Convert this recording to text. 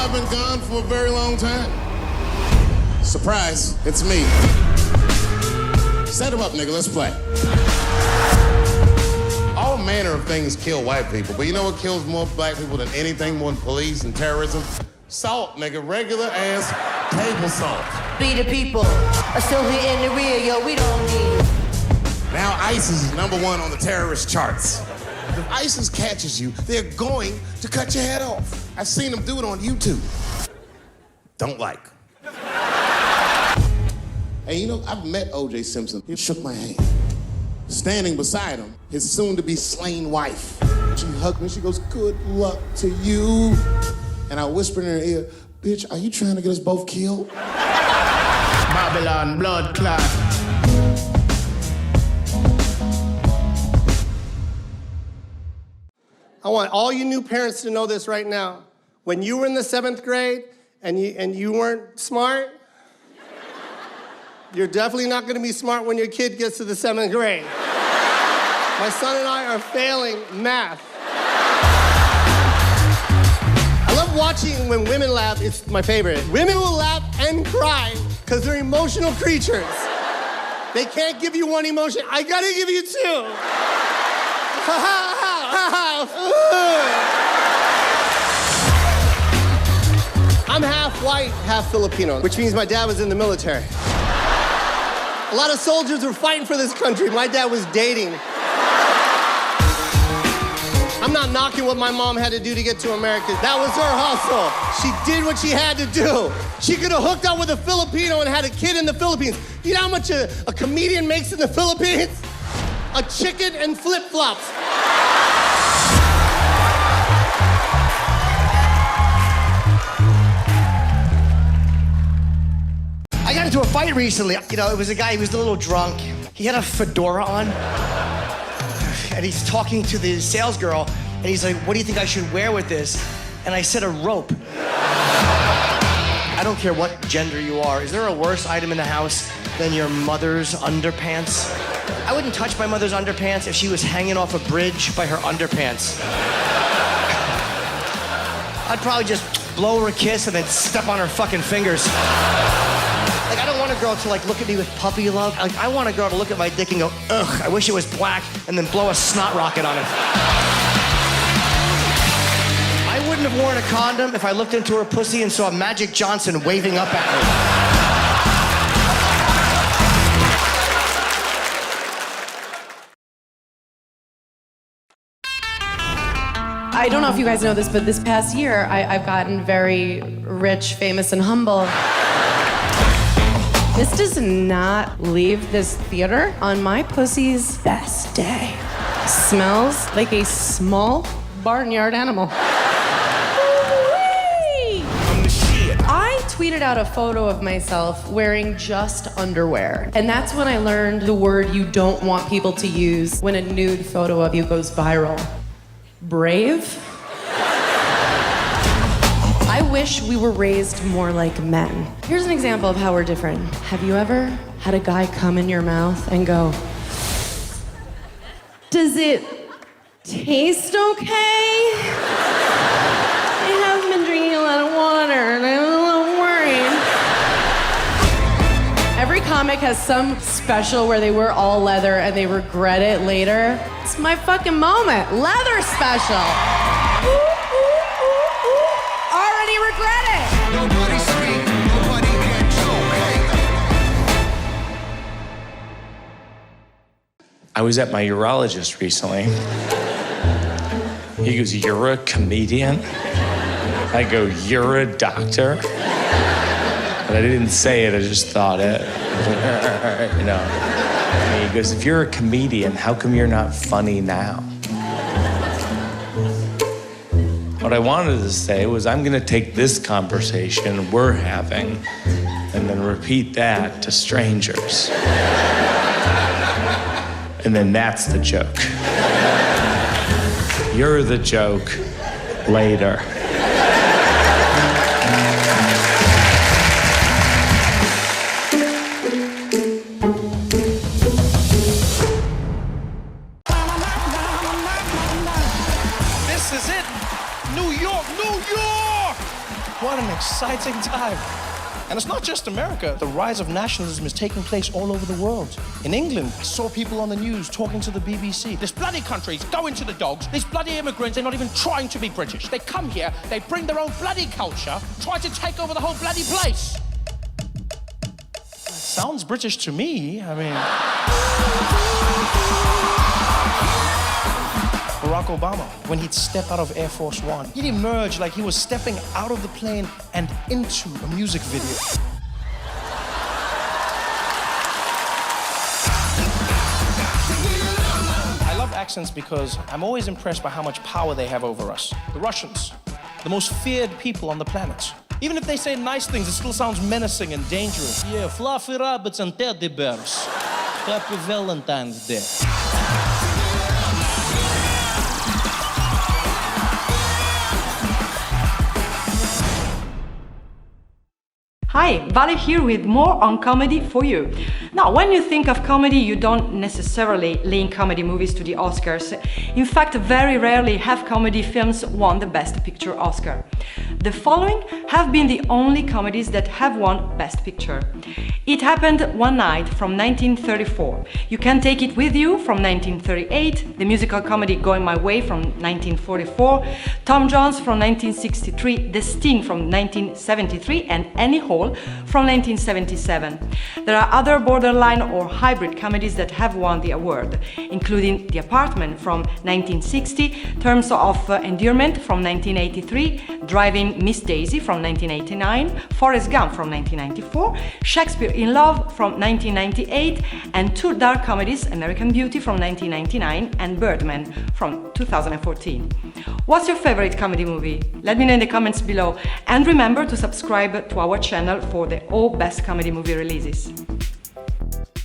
I've been gone for a very long time? Surprise, it's me. Set him up, nigga, let's play. All manner of things kill white people, but you know what kills more black people than anything, more than police and terrorism? Salt, nigga, regular ass table salt. Be the people, are still here in the rear, yo, we don't need it. Now ISIS is #1 on the terrorist charts. If ISIS catches you, they're going to cut your head off. I've seen them do it on YouTube. Don't like. Hey, you know, I've met O.J. Simpson. He shook my hand. Standing beside him, his soon-to-be slain wife. She hugged me, she goes, good luck to you. And I whispered in her ear, bitch, are you trying to get us both killed? Babylon, blood clot. I want all you new parents to know this right now. When you were in the 7th grade and you weren't smart, you're definitely not gonna be smart when your kid gets to the 7th grade. My son and I are failing math. I love watching when women laugh, it's my favorite. Women will laugh and cry because they're emotional creatures. They can't give you one emotion. I gotta give you two. I'm half white, half Filipino, which means my dad was in the military. A lot of soldiers were fighting for this country. My dad was dating. I'm not knocking what my mom had to do to get to America. That was her hustle. She did what she had to do. She could have hooked up with a Filipino and had a kid in the Philippines. You know how much a comedian makes in the Philippines? A chicken and flip-flops. I got into a fight recently. You know, it was a guy, he was a little drunk. He had a fedora on. And he's talking to the sales girl, and he's like, what do you think I should wear with this? And I said, a rope. I don't care what gender you are. Is there a worse item in the house than your mother's underpants? I wouldn't touch my mother's underpants if she was hanging off a bridge by her underpants. I'd probably just blow her a kiss and then step on her fucking fingers. Like, I don't want a girl to, like, look at me with puppy love. Like, I want a girl to look at my dick and go, ugh, I wish it was black, and then blow a snot rocket on it. I wouldn't have worn a condom if I looked into her pussy and saw Magic Johnson waving up at me. I don't know if you guys know this, but this past year, I've gotten very rich, famous, and humble. This does not leave this theater on my pussy's best day. Smells like a small barnyard animal. I tweeted out a photo of myself wearing just underwear. And that's when I learned the word you don't want people to use when a nude photo of you goes viral. Brave? I wish we were raised more like men. Here's an example of how we're different. Have you ever had a guy come in your mouth and go, does it taste okay? I have been drinking a lot of water and I'm a little worried. Every comic has some special where they wear all leather and they regret it later. It's my fucking moment. Leather special. Already regret it. Nobody scream, nobody can joke. I was at my urologist recently. He goes, you're a comedian? I go, you're a doctor? But I didn't say it, I just thought it. You know. And he goes, if you're a comedian, how come you're not funny now? What I wanted to say was, I'm gonna take this conversation we're having and then repeat that to strangers. And then that's the joke. You're the joke later. This is it. New York, New York! What same time. And it's not just America. The rise of nationalism is taking place all over the world. In England, I saw people on the news talking to the BBC. This bloody country's going to the dogs. These bloody immigrants, they're not even trying to be British. They come here, they bring their own bloody culture, try to take over the whole bloody place. Sounds British to me. I mean... Barack Obama, when he'd step out of Air Force One, he'd emerge like he was stepping out of the plane and into a music video. I love accents because I'm always impressed by how much power they have over us. The Russians, the most feared people on the planet. Even if they say nice things, it still sounds menacing and dangerous. Yeah, fluffy rabbits and teddy bears. Happy Valentine's Day. Hi, Vale here with more on comedy for you. Now, when you think of comedy, you don't necessarily link comedy movies to the Oscars. In fact, very rarely have comedy films won the Best Picture Oscar. The following have been the only comedies that have won Best Picture. It Happened One Night from 1934. You Can Take It With You from 1938. The musical comedy Going My Way from 1944. Tom Jones from 1963. The Sting from 1973. And Annie Hall from 1977. There are other borderline or hybrid comedies that have won the award, including The Apartment from 1960, Terms of Endearment from 1983, Driving Miss Daisy from 1989, Forrest Gump from 1994, Shakespeare in Love from 1998, and two dark comedies, American Beauty from 1999 and Birdman from 2014. What's your favorite comedy movie? Let me know in the comments below, and remember to subscribe to our channel for the all best comedy movie releases.